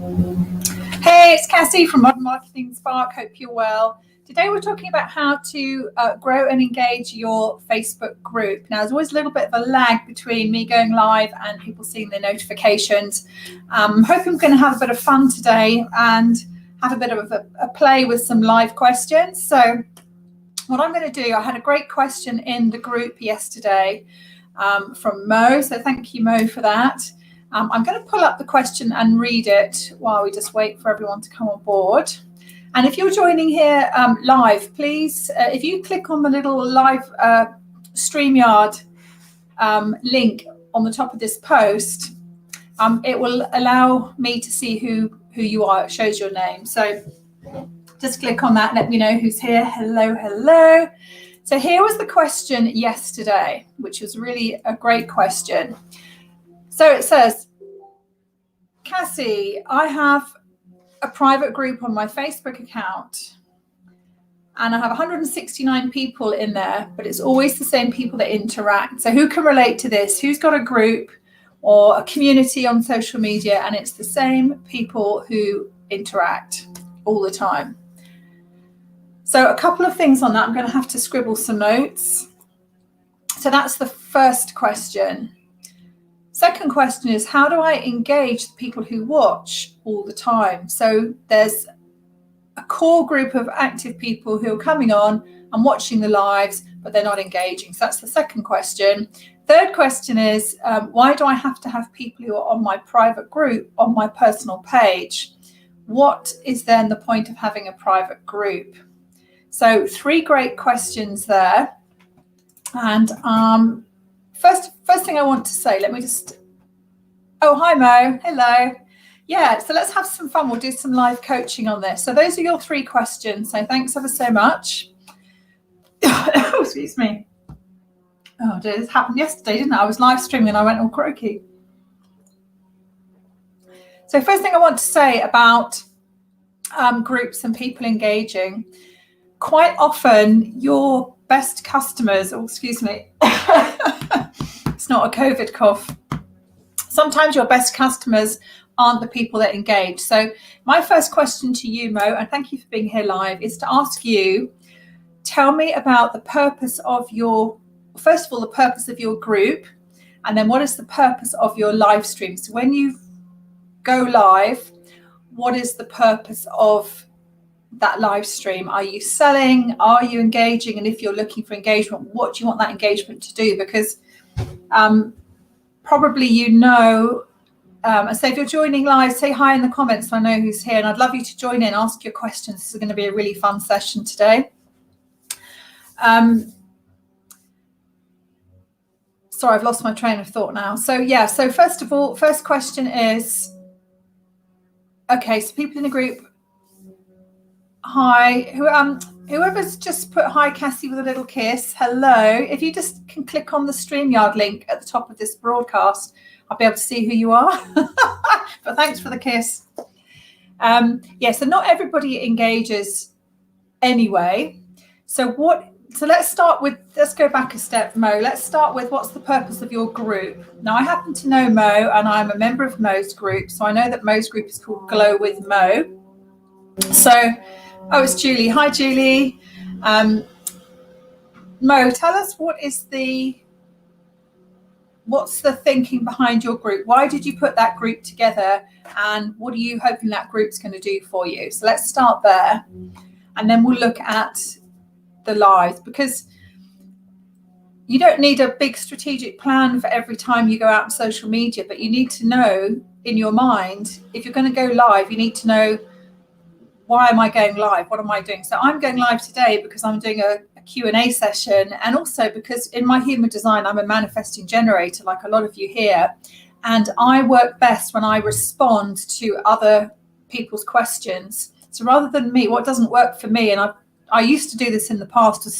Hey, it's Cassie from Modern Marketing Spark. Hope you're well. Today we're talking about how to grow and engage your Facebook group. Now, there's always a little bit of a lag between me going live and people seeing their notifications. I'm hoping we're going to have a bit of fun today and have a bit of a play with some live questions. So what I'm going to do, I had a great question in the group yesterday from Mo. So thank you, Mo, for that. I'm going to pull up the question and read it while we just wait for everyone to come on board. And if you're joining here live, please, if you click on the little live StreamYard link on the top of this post, it will allow me to see who you are. It shows your name. So just click on that. Let me know who's here. Hello, hello. So here was the question yesterday, which was really a great question. So it says, Cassie, I have a private group on my Facebook account and I have 169 people in there, but it's always the same people that interact. So who can relate to this? Who's got a group or a community on social media and it's the same people who interact all the time? So a couple of things on that. I'm going to have to scribble some notes. So that's the first question. Second question is, how do I engage the people who watch all the time? So there's a core group of active people who are coming on and watching the lives, but they're not engaging. So that's the second question. Third question is, why do I have to have people who are on my private group on my personal page? What is then the point of having a private group? So 3 great questions there. And First thing I want to say, let me just, oh, hi, Mo. Hello. Yeah, so let's have some fun. We'll do some live coaching on this. So those are your 3 questions. So thanks ever so much. Oh, excuse me. Oh, this happened yesterday, didn't it? I was live streaming and I went all croaky. So first thing I want to say about groups and people engaging, quite often your best customers, oh, excuse me, it's not a COVID cough. Sometimes your best customers aren't the people that engage. So my first question to you, Mo, and thank you for being here live, is to ask you, tell me about the purpose of your, first of all, the purpose of your group, and then what is the purpose of your live stream? So when you go live, what is the purpose of that live stream? Are you selling? Are you engaging? And if you're looking for engagement, what do you want that engagement to do? Because probably you know, so if you're joining live, say hi in the comments so I know who's here, and I'd love you to join in, ask your questions. This is going to be a really fun session today. Sorry, I've lost my train of thought now. So yeah, so first of all, first question is, okay, so people in the group, hi, whoever's just put hi Cassie with a little kiss, hello. If you just can click on the StreamYard link at the top of this broadcast, I'll be able to see who you are. But thanks for the kiss. Yeah, so not everybody engages anyway. So let's go back a step, Mo. Let's start with, what's the purpose of your group? Now, I happen to know Mo and I'm a member of Mo's group. So I know that Mo's group is called Glow with Mo. So, oh, it's Julie. Hi, Julie. Mo, tell us what's the thinking behind your group? Why did you put that group together? And what are you hoping that group's going to do for you? So let's start there. And then we'll look at the lives, because you don't need a big strategic plan for every time you go out on social media, but you need to know in your mind, if you're going to go live, you need to know, why am I going live? What am I doing? So I'm going live today because I'm doing a Q&A session, and also because in my human design, I'm a manifesting generator, like a lot of you here. And I work best when I respond to other people's questions. So rather than me, what doesn't work for me, and I used to do this in the past, to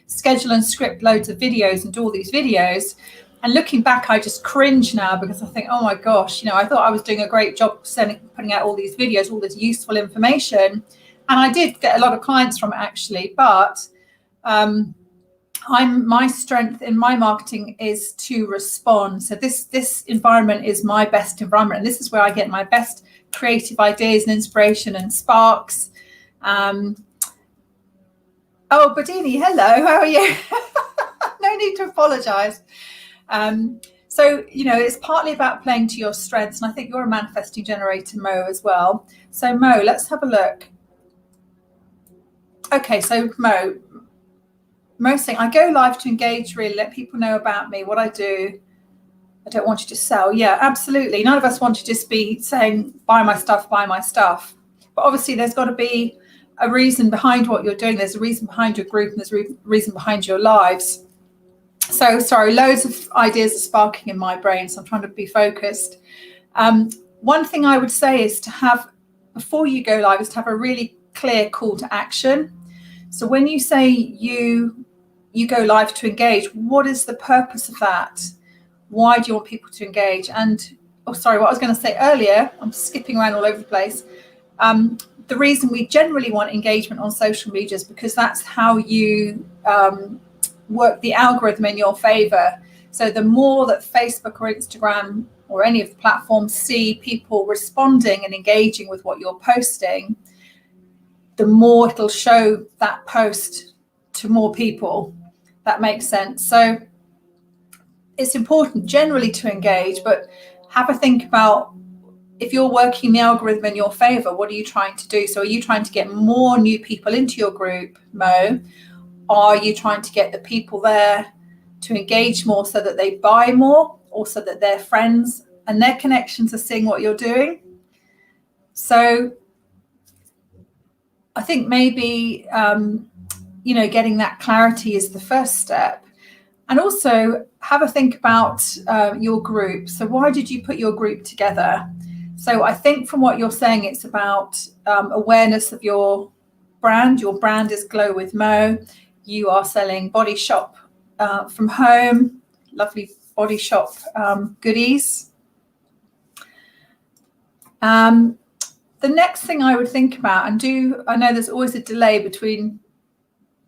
schedule and script loads of videos and do all these videos. And looking back, I just cringe now, because I think, oh my gosh, I thought I was doing a great job putting out all these videos, all this useful information. And I did get a lot of clients from it, actually. But my strength in my marketing is to respond. So this environment is my best environment. And this is where I get my best creative ideas and inspiration and sparks. Oh, Badini, hello, how are you? No need to apologize. So, it's partly about playing to your strengths, and I think you're a manifesting generator, Mo, as well. So, Mo, let's have a look. Okay, so Mo's saying, I go live to engage, really, let people know about me, what I do. I don't want you to sell. Yeah, absolutely. None of us want to just be saying, buy my stuff, buy my stuff. But obviously, there's got to be a reason behind what you're doing. There's a reason behind your group, and there's a reason behind your lives. So, sorry, loads of ideas are sparking in my brain, so I'm trying to be focused. One thing I would say is to have, before you go live, is to have a really clear call to action. So when you say you go live to engage, what is the purpose of that? Why do you want people to engage? And, oh, sorry, what I was going to say earlier, I'm skipping around all over the place. The reason we generally want engagement on social media is because that's how you work the algorithm in your favor. So the more that Facebook or Instagram or any of the platforms see people responding and engaging with what you're posting, the more it'll show that post to more people. That makes sense. So it's important generally to engage, but have a think about, if you're working the algorithm in your favor, what are you trying to do? So are you trying to get more new people into your group, Mo? Are you trying to get the people there to engage more so that they buy more, or so that their friends and their connections are seeing what you're doing? So I think maybe, getting that clarity is the first step. And also have a think about your group. So why did you put your group together? So I think from what you're saying, it's about awareness of your brand. Your brand is Glow with Mo. You are selling body shop from home, lovely body shop goodies. The next thing I would think about, I know there's always a delay between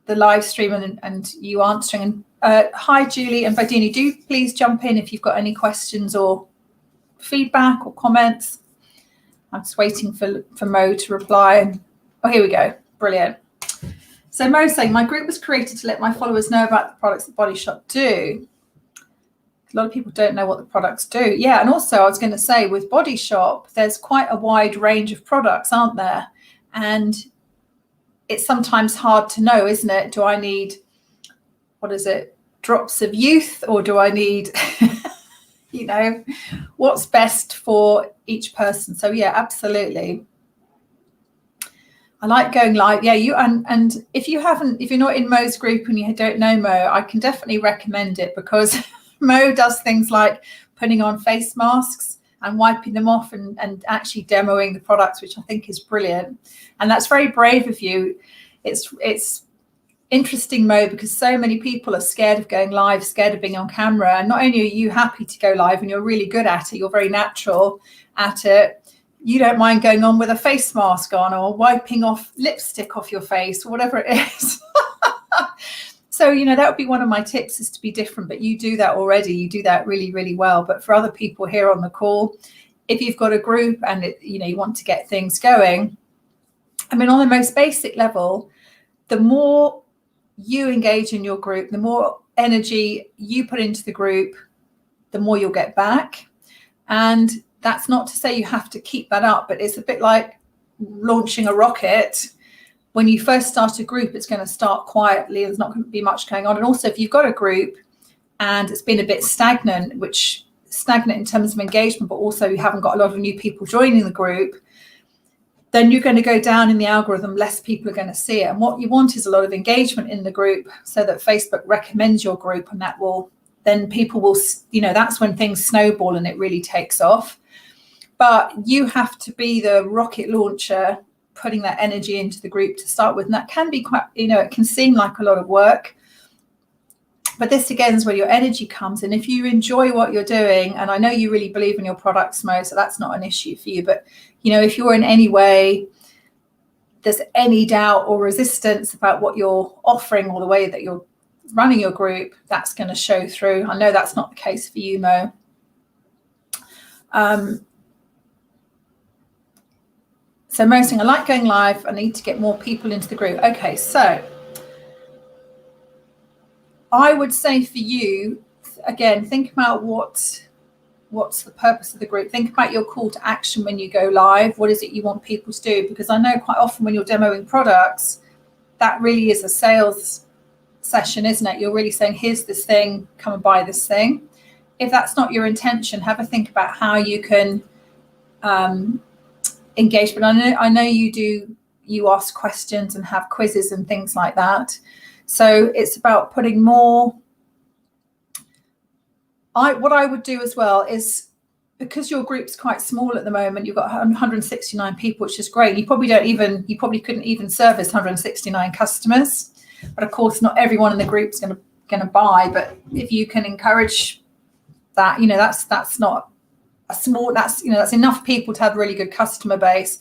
the live stream and you answering. And hi, Julie and Badini, do please jump in if you've got any questions or feedback or comments. I'm just waiting for Mo to reply. Oh, here we go. Brilliant. So Mo's saying, my group was created to let my followers know about the products that Body Shop do. A lot of people don't know what the products do. Yeah, and also I was going to say, with Body Shop, there's quite a wide range of products, aren't there? And it's sometimes hard to know, isn't it? Do I need, drops of youth, or do I need, what's best for each person? So yeah, absolutely. I like going live. Yeah, and if you're not in Mo's group and you don't know Mo, I can definitely recommend it, because Mo does things like putting on face masks and wiping them off and actually demoing the products, which I think is brilliant. And that's very brave of you. It's interesting, Mo, because so many people are scared of going live, scared of being on camera. And not only are you happy to go live and you're really good at it, you're very natural at it, you don't mind going on with a face mask on or wiping off lipstick off your face or whatever it is. So, that would be one of my tips, is to be different. But you do that already. You do that really, really well. But for other people here on the call, if you've got a group and you want to get things going, on the most basic level, the more you engage in your group, the more energy you put into the group, the more you'll get back. And that's not to say you have to keep that up, but it's a bit like launching a rocket. When you first start a group, it's going to start quietly. There's not going to be much going on. And also, if you've got a group and it's been a bit stagnant in terms of engagement, but also you haven't got a lot of new people joining the group, then you're going to go down in the algorithm. Less people are going to see it. And what you want is a lot of engagement in the group, so that Facebook recommends your group, and then people will, that's when things snowball and it really takes off. But you have to be the rocket launcher, putting that energy into the group to start with. And that can be quite, it can seem like a lot of work. But this, again, is where your energy comes in. If you enjoy what you're doing, and I know you really believe in your products, Mo, so that's not an issue for you. But, if you're in any way, there's any doubt or resistance about what you're offering or the way that you're running your group, that's going to show through. I know that's not the case for you, Mo. So Mo's saying, I like going live. I need to get more people into the group. Okay, so I would say for you, again, think about what's the purpose of the group. Think about your call to action when you go live. What is it you want people to do? Because I know quite often when you're demoing products, that really is a sales session, isn't it? You're really saying, here's this thing, come and buy this thing. If that's not your intention, have a think about how you can engage. But I know you ask questions and have quizzes and things like that. So it's about putting more. What I would do as well is, because your group's quite small at the moment, you've got 169 people, which is great. You probably couldn't even service 169 customers. But of course, not everyone in the group's going to buy. But if you can encourage that, that's not a small. That's enough people to have a really good customer base.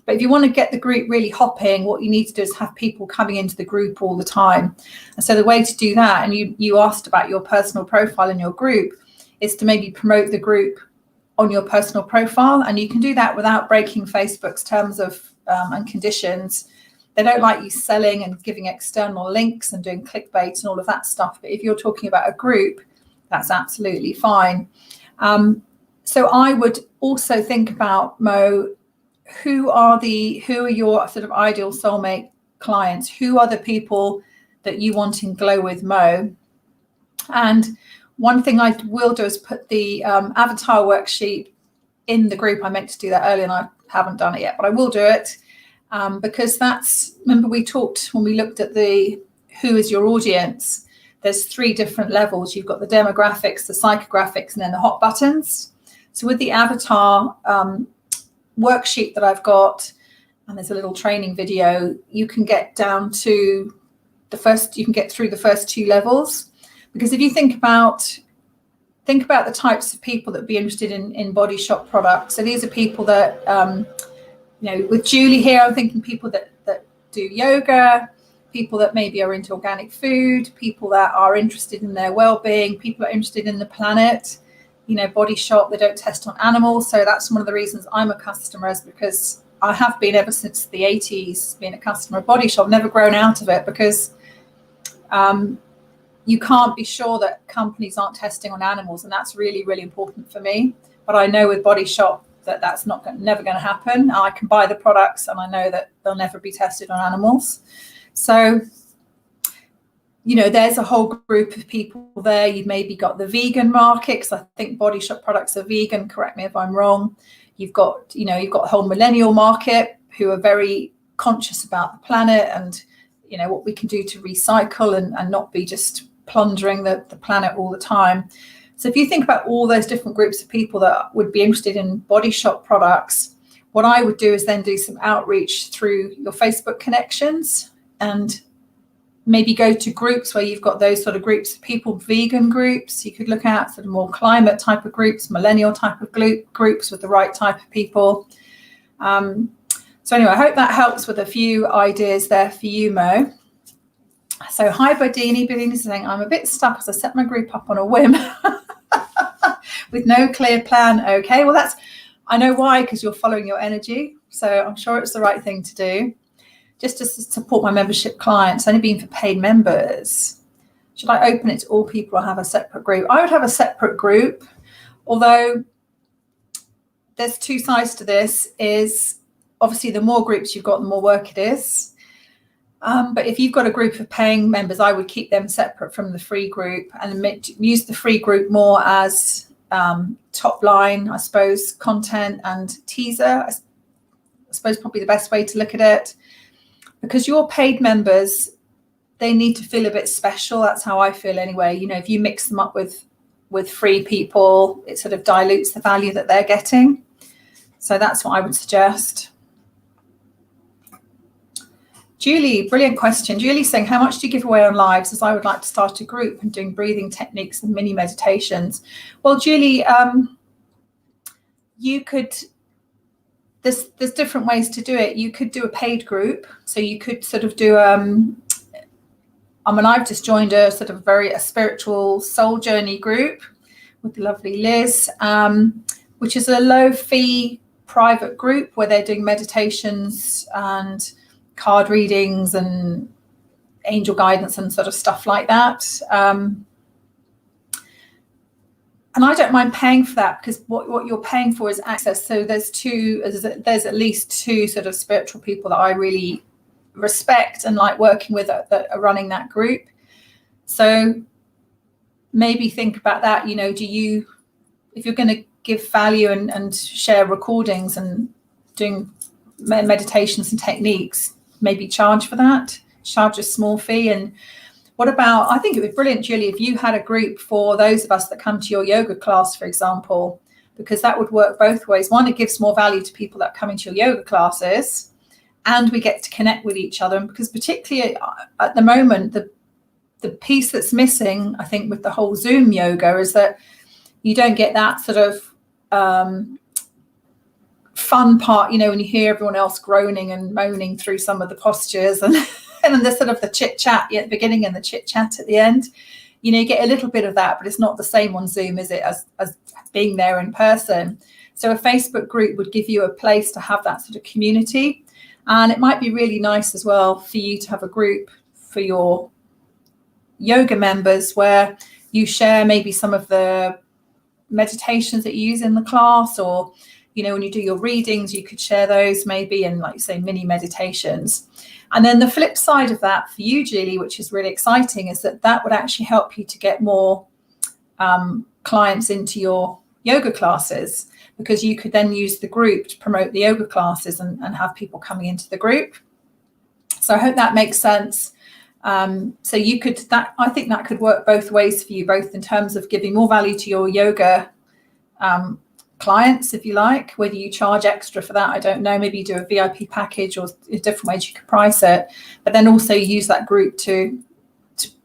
But if you want to get the group really hopping, what you need to do is have people coming into the group all the time. And so the way to do that, and you asked about your personal profile in your group, is to maybe promote the group on your personal profile. And you can do that without breaking Facebook's terms of and conditions. They don't like you selling and giving external links and doing clickbait and all of that stuff. But if you're talking about a group, that's absolutely fine. So I would also think about, Mo, who are your sort of ideal soulmate clients? Who are the people that you want in Glow with Mo? And one thing I will do is put the avatar worksheet in the group. I meant to do that earlier and I haven't done it yet, but I will do it because remember we talked when we looked at the who is your audience, there's 3 different levels. You've got the demographics, the psychographics, and then the hot buttons. So with the avatar worksheet that I've got, and there's a little training video, you can get down to you can get through the first 2 levels. Because if you think about the types of people that would be interested in Body Shop products. So these are people that, with Julie here, I'm thinking people that do yoga, people that maybe are into organic food, people that are interested in their well-being, people that are interested in the planet. Body Shop, they don't test on animals. So that's one of the reasons I'm a customer, is because I have been ever since the 80s, being a customer of Body Shop, never grown out of it, because you can't be sure that companies aren't testing on animals. And that's really, really important for me. But I know with Body Shop that's never going to happen. I can buy the products and I know that they'll never be tested on animals. So there's a whole group of people there. You've maybe got the vegan market, because I think Body Shop products are vegan. Correct me if I'm wrong. You've got the whole millennial market, who are very conscious about the planet and, what we can do to recycle and not be just plundering the planet all the time. So if you think about all those different groups of people that would be interested in Body Shop products, what I would do is then do some outreach through your Facebook connections and maybe go to groups where you've got those sort of groups of people, vegan groups. You could look at sort of more climate type of groups, millennial type of groups with the right type of people. So anyway, I hope that helps with a few ideas there for you, Mo. So hi, Bodini. Bodini is saying, I'm a bit stuck as I set my group up on a whim with no clear plan. Okay, well I know why, because you're following your energy. So I'm sure it's the right thing to do. Just to support my membership clients, only being for paid members. Should I open it to all people or have a separate group? I would have a separate group, although there's 2 sides to this. Is obviously the more groups you've got, the more work it is. But if you've got a group of paying members, I would keep them separate from the free group and use the free group more as top line, I suppose, content and teaser. I suppose probably the best way to look at it. Because your paid members, they need to feel a bit special. That's how I feel anyway. If you mix them up with free people, it sort of dilutes the value that they're getting. So that's what I would suggest. Julie, brilliant question. Julie's saying, how much do you give away on lives, as I would like to start a group and doing breathing techniques and mini meditations? Well, Julie, you could... There's different ways to do it. You could do a paid group. So you could sort of do, I've just joined a sort of a spiritual soul journey group with the lovely Liz, which is a low fee private group where they're doing meditations and card readings and angel guidance and sort of stuff like that. And I don't mind paying for that, because what you're paying for is access. So there's at least two sort of spiritual people that I really respect and like working with that are running that group. So maybe think about that. You know, if you're going to give value and share recordings and doing meditations and techniques, maybe charge for that, charge a small fee. And what about, I think it would be brilliant, Julie, if you had a group for those of us that come to your yoga class, for example, because that would work both ways. One, it gives more value to people that come into your yoga classes, and we get to connect with each other. And because particularly at the moment, the piece that's missing, I think, with the whole Zoom yoga is that you don't get that sort of fun part, you know, when you hear everyone else groaning and moaning through some of the postures, and then the sort of the chit chat at the beginning and the chit chat at the end. You know, you get a little bit of that, but it's not the same on Zoom, is it, as being there in person? So a Facebook group would give you a place to have that sort of community. And it might be really nice as well for you to have a group for your yoga members where you share maybe some of the meditations that you use in the class, or, you know, when you do your readings, you could share those maybe, and like you say, mini meditations. And then the flip side of that for you, Julie, which is really exciting, is that would actually help you to get more clients into your yoga classes, because you could then use the group to promote the yoga classes and have people coming into the group. So I hope that makes sense. So you could, I think that could work both ways for you, both in terms of giving more value to your yoga clients, if you like. Whether you charge extra for that, I don't know. Maybe you do a VIP package, or different ways you could price it. But then also use that group to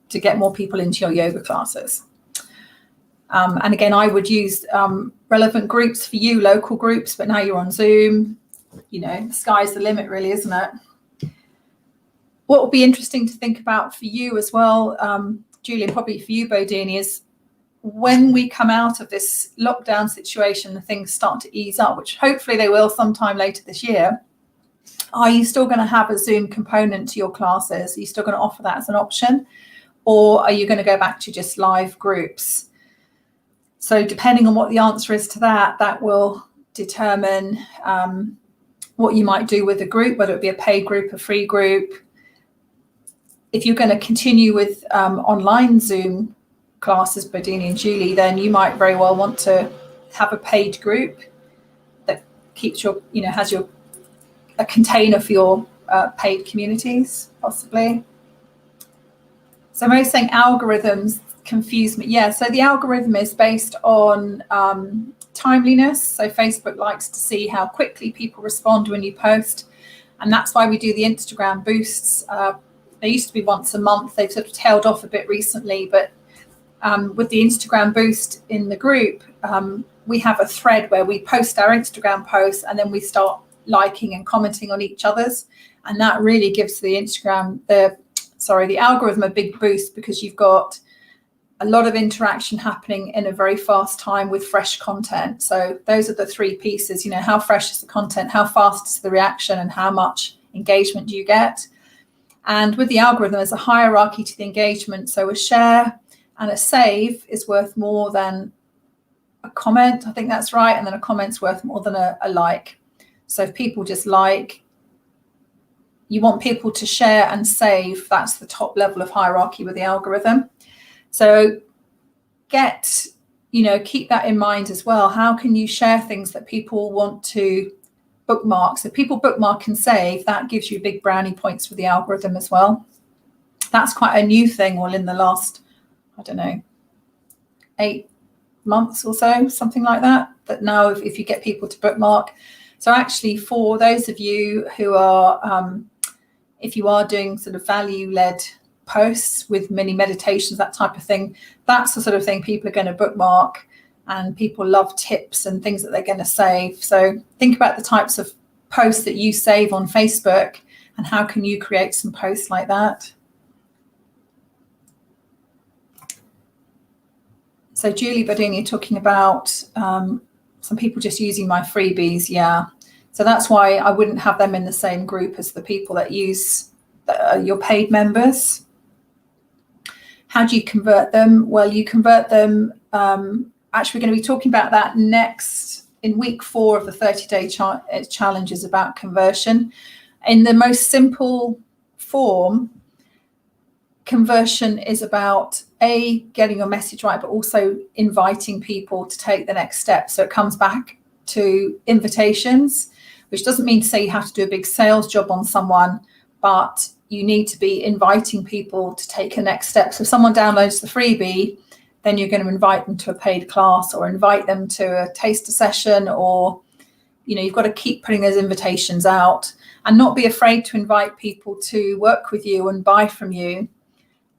get more people into your yoga classes. And again, I would use relevant groups for you, local groups. But now you're on Zoom, you know, the sky's the limit, really, isn't it? What will be interesting to think about for you as well, Julie, and probably for you, Bodini, is when we come out of this lockdown situation and things start to ease up, which hopefully they will sometime later this year, are you still going to have a Zoom component to your classes? Are you still going to offer that as an option? Or are you going to go back to just live groups? So depending on what the answer is to that, that will determine what you might do with the group, whether it be a paid group, a free group. If you're going to continue with online Zoom classes, Bodini and Julie, then you might very well want to have a paid group that keeps your, you know, has a container for your paid communities, possibly. So Mary's saying algorithms confuse me. Yeah, so the algorithm is based on timeliness. So Facebook likes to see how quickly people respond when you post, and that's why we do the Instagram boosts. They used to be once a month. They've sort of tailed off a bit recently, but with the Instagram boost in the group, we have a thread where we post our Instagram posts, and then we start liking and commenting on each other's, and that really gives the the algorithm a big boost, because you've got a lot of interaction happening in a very fast time with fresh content. So those are the three pieces, you know, how fresh is the content, how fast is the reaction, and how much engagement do you get. And with the algorithm, there's a hierarchy to the engagement. So a share and a save is worth more than a comment. I think that's right. And then a comment's worth more than a like. So if people just like, you want people to share and save. That's the top level of hierarchy with the algorithm. So keep that in mind as well. How can you share things that people want to bookmark? So people bookmark and save, that gives you big brownie points for the algorithm as well. That's quite a new thing, well, in the last, I don't know, 8 months or so, something like that, that now if you get people to bookmark. So actually, for those of you who are, if you are doing sort of value-led posts with mini meditations, that type of thing, that's the sort of thing people are going to bookmark, and people love tips and things that they're going to save. So think about the types of posts that you save on Facebook, and how can you create some posts like that. So Julie Bodini talking about some people just using my freebies. Yeah. So that's why I wouldn't have them in the same group as the people that use your paid members. How do you convert them? Well, you convert them. Actually, we're going to be talking about that next in week 4 of the 30-day challenge is about conversion. In the most simple form, conversion is about getting your message right, but also inviting people to take the next step. So it comes back to invitations, which doesn't mean to say you have to do a big sales job on someone, but you need to be inviting people to take a next step. So if someone downloads the freebie, then you're going to invite them to a paid class or invite them to a taster session, or, you've got to keep putting those invitations out and not be afraid to invite people to work with you and buy from you,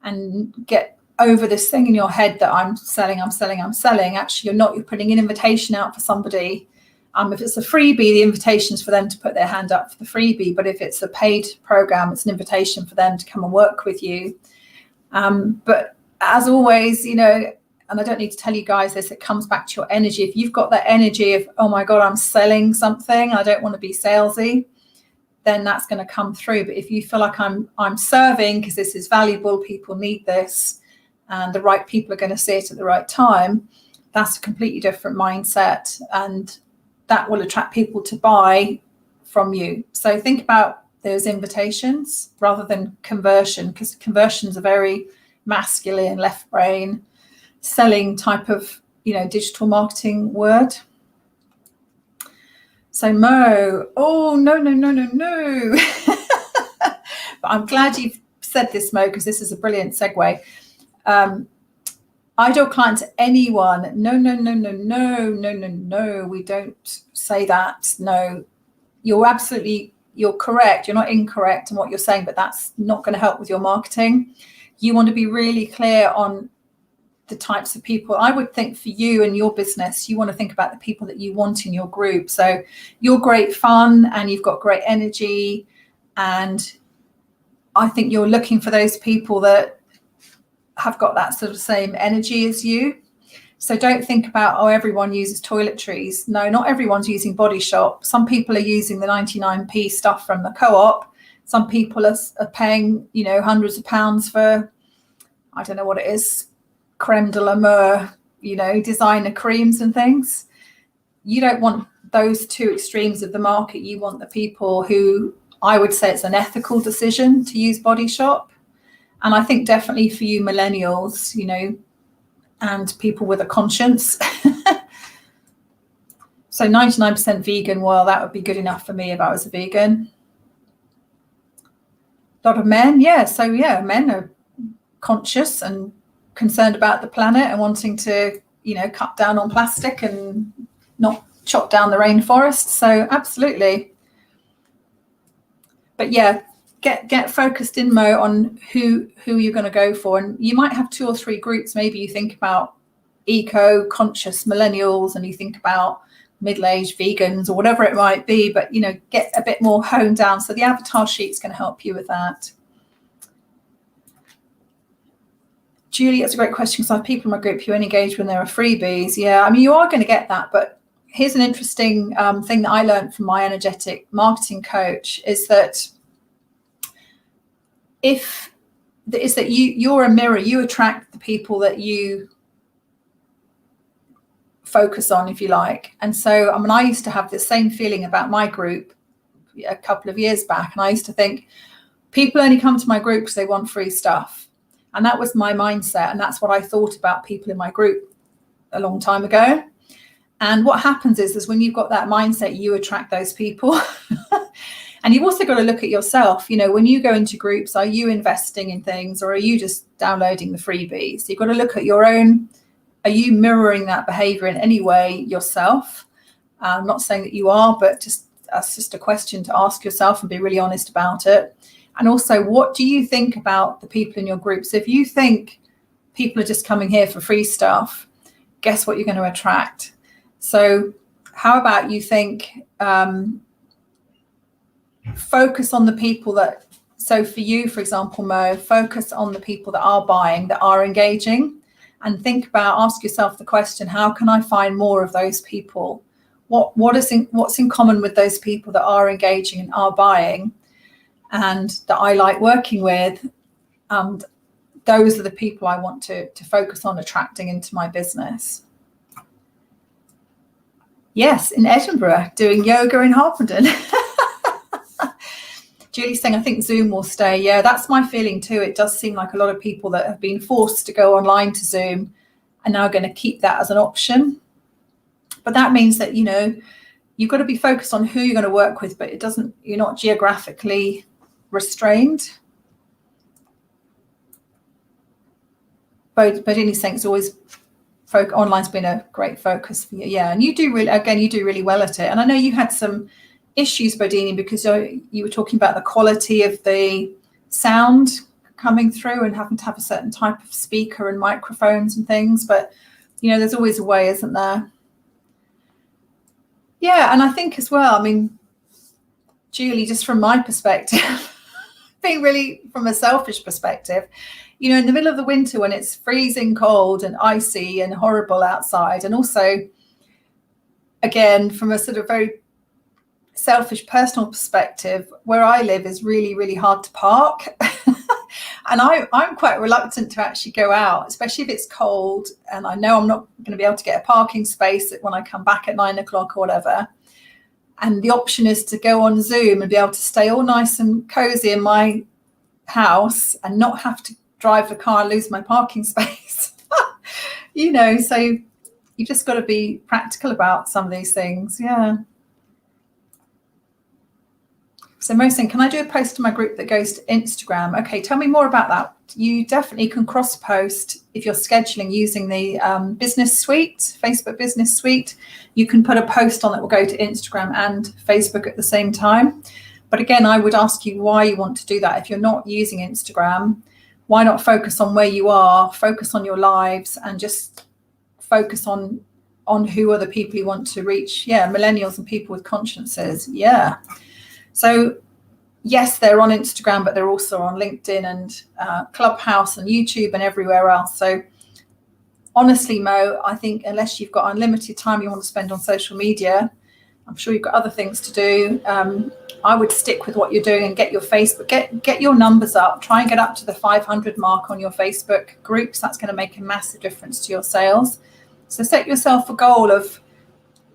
and get over this thing in your head that I'm selling. Actually, you're not. You're putting an invitation out for somebody. If it's a freebie, the invitation is for them to put their hand up for the freebie. But if it's a paid program, it's an invitation for them to come and work with you. But as always, and I don't need to tell you guys this, it comes back to your energy. If you've got that energy of, oh my God, I'm selling something, I don't want to be salesy, then that's going to come through. But if you feel like I'm serving because this is valuable, people need this, and the right people are going to see it at the right time, that's a completely different mindset, and that will attract people to buy from you. So think about those invitations rather than conversion, because conversion's a very masculine, left brain, selling type of, digital marketing word. So Mo, oh, no. But I'm glad you've said this, Mo, because this is a brilliant segue. Ideal client to anyone. No. We don't say that. No, you're correct. You're not incorrect in what you're saying, but that's not going to help with your marketing. You want to be really clear on the types of people. I would think for you and your business, you want to think about the people that you want in your group. So you're great fun and you've got great energy, and I think you're looking for those people that have got that sort of same energy as you. So don't think about, everyone uses toiletries. No, not everyone's using Body Shop. Some people are using the 99p stuff from the co-op. Some people are paying, hundreds of pounds for, I don't know what it is, creme de la mer, designer creams and things. You don't want those two extremes of the market. You want the people who, I would say it's an ethical decision to use Body Shop. And I think definitely for you millennials, and people with a conscience. So 99% vegan, well, that would be good enough for me if I was a vegan. A lot of men, yeah. So yeah, men are conscious and concerned about the planet and wanting to, cut down on plastic and not chop down the rainforest. So absolutely. But yeah, get focused in, Mo, on who you're going to go for. And you might have 2 or 3 groups. Maybe you think about eco-conscious millennials, and you think about middle-aged vegans, or whatever it might be. But, get a bit more honed down. So the avatar sheet's going to help you with that. Julie, that's a great question, because I have people in my group who only engage when there are freebies. Yeah, you are going to get that. But here's an interesting thing that I learned from my energetic marketing coach, is that you're a mirror. You attract the people that you focus on, if you like. And so, I used to have the same feeling about my group a couple of years back. And I used to think people only come to my group because they want free stuff. And that was my mindset. And that's what I thought about people in my group a long time ago. And what happens is when you've got that mindset, you attract those people. And you've also got to look at yourself. When you go into groups, are you investing in things, or are you just downloading the freebies? So you've got to look at your own. Are you mirroring that behavior in any way yourself? I'm not saying that you are, but that's just a question to ask yourself and be really honest about it. And also, what do you think about the people in your group? So if you think people are just coming here for free stuff, guess what you're going to attract? So how about you think, focus on the people that, so for you, for example, Mo, focus on the people that are buying, that are engaging, and ask yourself the question, how can I find more of those people? what's in common with those people that are engaging and are buying and that I like working with. And those are the people I want to focus on attracting into my business. Yes, in Edinburgh, doing yoga in Harpenden. Julie's saying, I think Zoom will stay. Yeah, that's my feeling too. It does seem like a lot of people that have been forced to go online to Zoom are now going to keep that as an option. But that means that, you've got to be focused on who you're going to work with, but you're not geographically restrained. But Bodini's saying it's always online's been a great focus for you. Yeah, and you do really well at it. And I know you had some issues, Bodini, because you were talking about the quality of the sound coming through and having to have a certain type of speaker and microphones and things. But, there's always a way, isn't there? Yeah, and I think as well, I mean, Julie, just from my perspective, being really from a selfish perspective, in the middle of the winter when it's freezing cold and icy and horrible outside, and also, again, from a sort of very selfish personal perspective, where I live is really, really hard to park. And I'm quite reluctant to actually go out, especially if it's cold and I know I'm not going to be able to get a parking space when I come back at 9 o'clock or whatever. And the option is to go on Zoom and be able to stay all nice and cozy in my house and not have to drive the car and lose my parking space. So you've just got to be practical about some of these things. Yeah. So Mo's saying, can I do a post to my group that goes to Instagram? Okay, tell me more about that. You definitely can cross post if you're scheduling using the business suite, Facebook business suite. You can put a post on that will go to Instagram and Facebook at the same time. But again, I would ask you why you want to do that. If you're not using Instagram, why not focus on where you are, focus on your lives, and just focus on who are the people you want to reach. Yeah, millennials and people with consciences. Yeah. So yes, they're on Instagram, but they're also on LinkedIn and Clubhouse and YouTube and everywhere else. So honestly, Mo, I think unless you've got unlimited time you want to spend on social media, I'm sure you've got other things to do. I would stick with what you're doing and get your Facebook, get your numbers up, try and get up to the 500 mark on your Facebook groups. That's going to make a massive difference to your sales. So set yourself a goal of,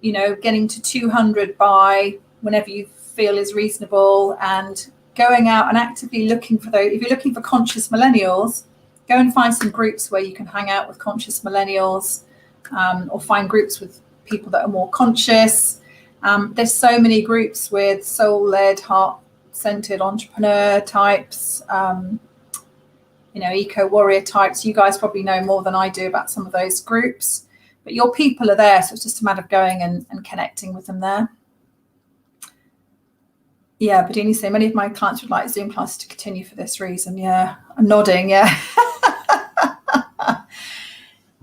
getting to 200 by whenever you feel is reasonable, and going out and actively looking for those. If you're looking for conscious millennials, go and find some groups where you can hang out with conscious millennials, or find groups with people that are more conscious. There's so many groups with soul-led, heart-centered entrepreneur types, eco-warrior types. You guys probably know more than I do about some of those groups, but your people are there, so it's just a matter of going and connecting with them there. Yeah, Badini saying many of my clients would like Zoom classes to continue for this reason. Yeah, I'm nodding. Yeah.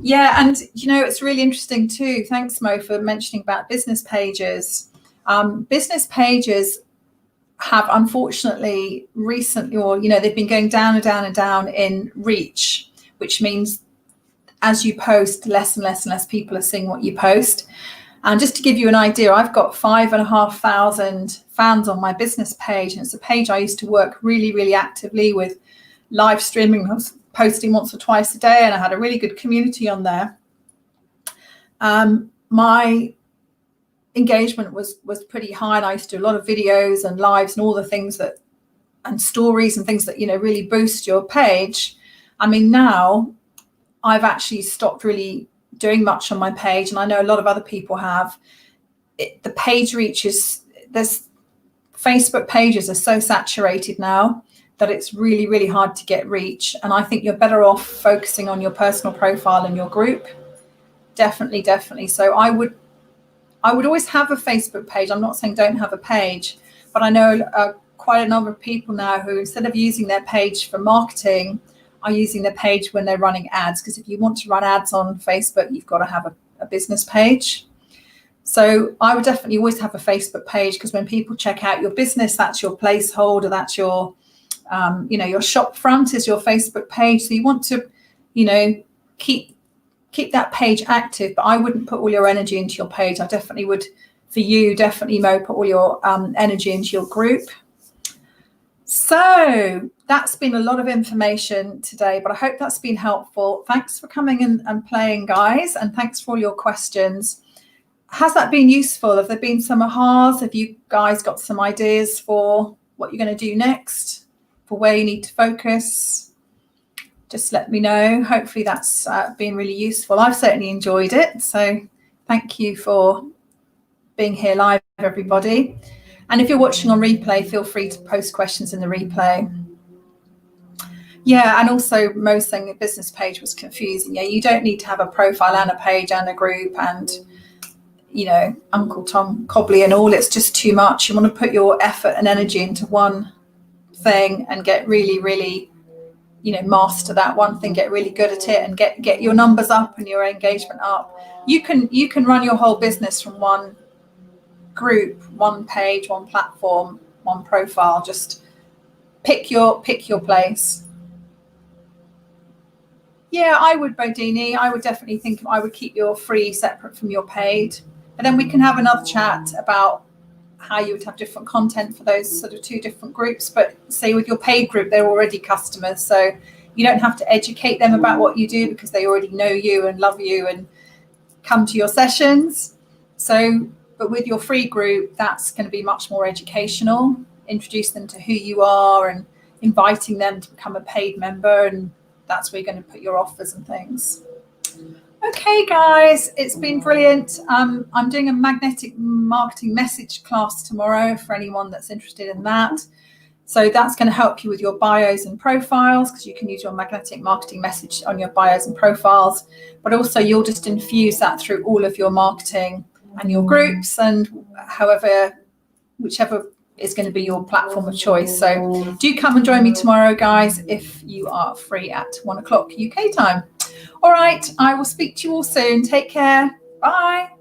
Yeah, and it's really interesting too. Thanks, Mo, for mentioning about business pages. Business pages have unfortunately recently, or they've been going down and down and down in reach, which means as you post, less and less and less people are seeing what you post. And just to give you an idea, I've got 5,500 fans on my business page, and it's a page I used to work really, really actively with, live streaming. I was posting once or twice a day, and I had a really good community on there. My engagement was pretty high, and I used to do a lot of videos and lives and all the things and stories and things that really boost your page. I mean, now I've actually stopped really doing much on my page, and I know a lot of other people have. The page reaches, there's Facebook pages are so saturated now that it's really, really hard to get reach. And I think you're better off focusing on your personal profile and your group. Definitely. So I would always have a Facebook page. I'm not saying don't have a page, but I know quite a number of people now who, instead of using their page for marketing, are using their page when they're running ads. Because if you want to run ads on Facebook, you've got to have a business page. So I would definitely always have a Facebook page, because when people check out your business, that's your placeholder, that's your your shop front is your Facebook page. So you want to keep that page active, but I wouldn't put all your energy into your page. I definitely would for you, definitely, Mo, put all your energy into your group. So that's been a lot of information today, but I hope that's been helpful. Thanks for coming and playing, guys, and thanks for all your questions. Has that been useful? Have there been some ahas? Have you guys got some ideas for what you're going to do next, for where you need to focus? Just let me know. Hopefully that's been really useful. I've certainly enjoyed it. So thank you for being here live, everybody. And if you're watching on replay, feel free to post questions in the replay. Yeah, and also Mo saying the business page was confusing. Yeah, you don't need to have a profile and a page and a group and, you know, Uncle Tom Cobley and all. It's just too much. You want to put your effort and energy into one thing and get really, really, you know, master that one thing, get really good at it, and get your numbers up and your engagement up. You can run your whole business from one group, one page, one platform, one profile. Just pick your place. Yeah, I would, Bodini. I would definitely think I would keep your free separate from your paid. And then we can have another chat about how you would have different content for those sort of two different groups. But say with your paid group, they're already customers. So you don't have to educate them about what you do because they already know you and love you and come to your sessions. So, but with your free group, that's going to be much more educational. Introduce them to who you are and inviting them to become a paid member, and that's where you're going to put your offers and things. Okay, guys, it's been brilliant. I'm doing a magnetic marketing message class tomorrow for anyone that's interested in that. So that's going to help you with your bios and profiles, because you can use your magnetic marketing message on your bios and profiles. But also you'll just infuse that through all of your marketing and your groups, and whichever is going to be your platform of choice. So do come and join me tomorrow, guys, if you are free at 1 o'clock UK time. All right, I will speak to you all soon. Take care. Bye.